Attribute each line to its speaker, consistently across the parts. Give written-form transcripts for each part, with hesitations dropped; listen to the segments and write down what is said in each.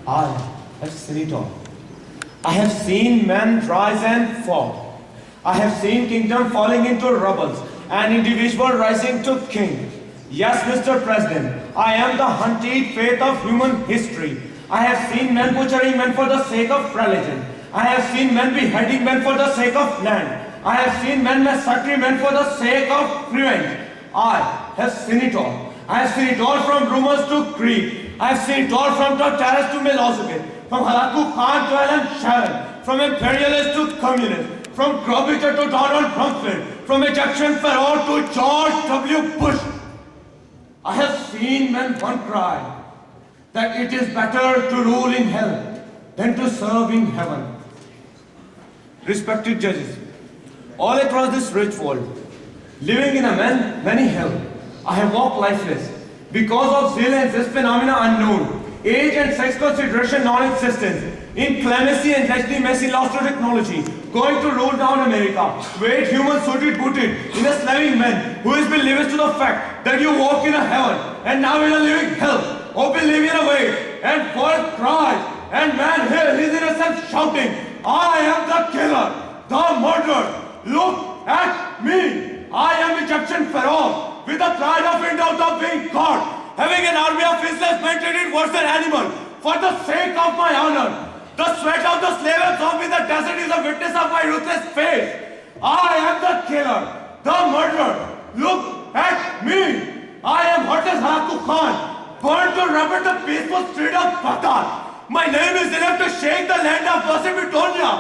Speaker 1: I have seen it all. I have seen men rise and fall. I have seen kingdom falling into rubble and individual rising to king. Yes, Mr. President, I am the hunted faith of human history. I have seen men butchering men for the sake of religion. I have seen men beheading men for the sake of land. I have seen men massacring men for the sake of revenge. I have seen it all. I have seen it all from rumors to creed. I have seen it all from Terrace to Milosevic, from Halaku Khan to Alan Sharon, from imperialist to communist, from Gorbachev to Donald Rumsfeld, from Egyptian Pharaoh to George W. Bush. I have seen men one cry that it is better to rule in hell than to serve in heaven. Respected judges, all across this rich world, living in a many hell, I have walked lifeless because of zeal and this phenomena unknown, age and sex consideration non-existence, inclemency and legitimacy lost to technology, going to rule down America, wait human suited booted in a slaving man who has been lives to the fact that you walk in a heaven and now in a living hell, or believe in a way and for cries and man here his innocence shouting, I am the killer, the murderer, look at me, I am Egyptian Pharaoh with the pride of indoubt of being God, having an army of faceless men treated worse than animal for the sake of my honor. The sweat of the slave and zombie in the desert is a witness of my ruthless faith. I am the killer, the murderer. Look at me. I am Hortense Halaku Khan, born to rebel the peaceful street of Baghdad. My name is enough to shake the land of Macedonia.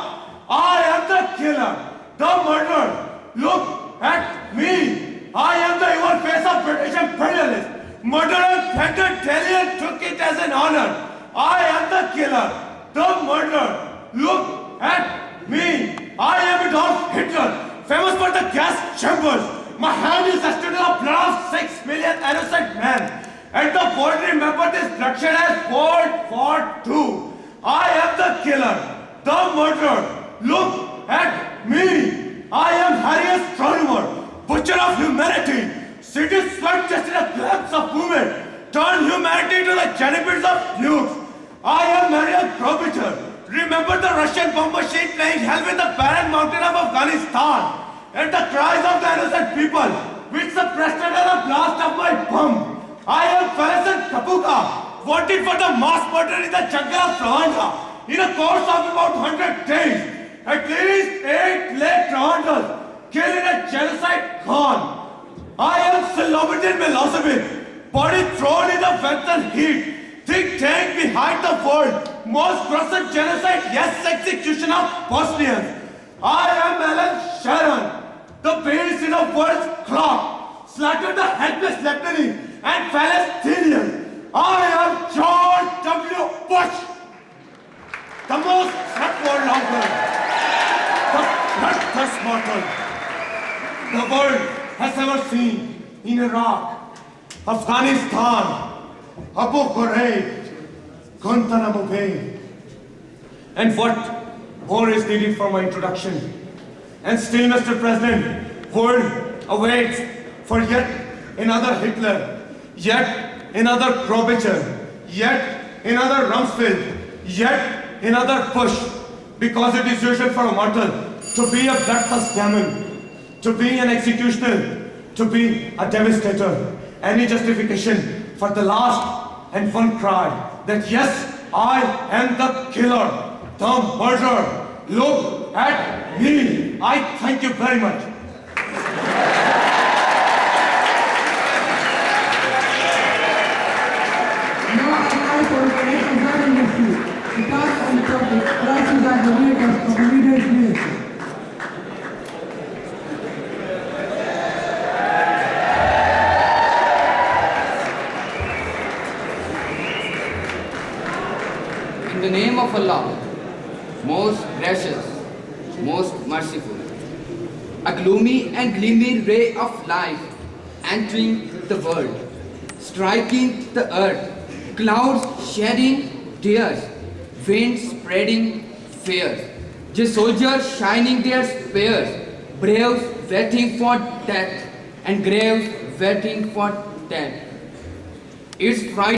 Speaker 1: I am the killer, the murderer. Look at me. I am the evil face of British imperialists. Murderer threatened Delhi and took it as an honor. I am the killer, the murderer. Look at me. I am Adolf Hitler, famous for the gas chambers. My hand is tested in the blood of 6 million innocent men. And the world remember this bloodshed as World War II. I am the killer, the murderer. Look at me. I am Harry Astronomer, butcher of humanity. Cities sweat just in a glimpse of movement. Turn humanity to the Janibids of nukes. I am Marian Gorbachev. Remember the Russian bomb machine playing hell with the barren mountain of Afghanistan and the cries of the innocent people which suppressed under the blast of my bomb. I am Felicen Kapuka, wanted for the mass murder in the jungle of Rwanda in a course of about 100 days. At least 8 late Rwandans killed in a genocide gone. I am Slobodan Milosevic, body thrown in the Western heat. Think tank behind the world, most gruesome genocide, yes, execution of Bosnians. I am Alan Sharon, the base in a world's clock, slaughtered the helpless Lebanese and Palestinians. I am George W. Bush, the most threat warmonger, the bloodthirst mortal the world has ever seen in Iraq, Afghanistan, Abu Ghraib, Guantanamo Bay. And what more is needed for my introduction? And still, Mr. President, world awaits for yet another Hitler, yet another Gorbachev, yet another Rumsfeld, yet another Bush, because it is usual for a mortal to be a bloodthirst demon, to be an executioner, to be a devastator. Any justification for the last and one cry that yes, I am the killer, the murderer. Look at me. I thank you very much.
Speaker 2: Now I for the exciting issue. The task on the topic rises at the leaders of the leaders' village.
Speaker 3: In the name of Allah, most gracious, most merciful, a gloomy and gleaming ray of light entering the world, striking the earth, clouds shedding tears, wind spreading fears, the soldiers shining their spears, braves waiting for death, and graves waiting for death. It's Friday.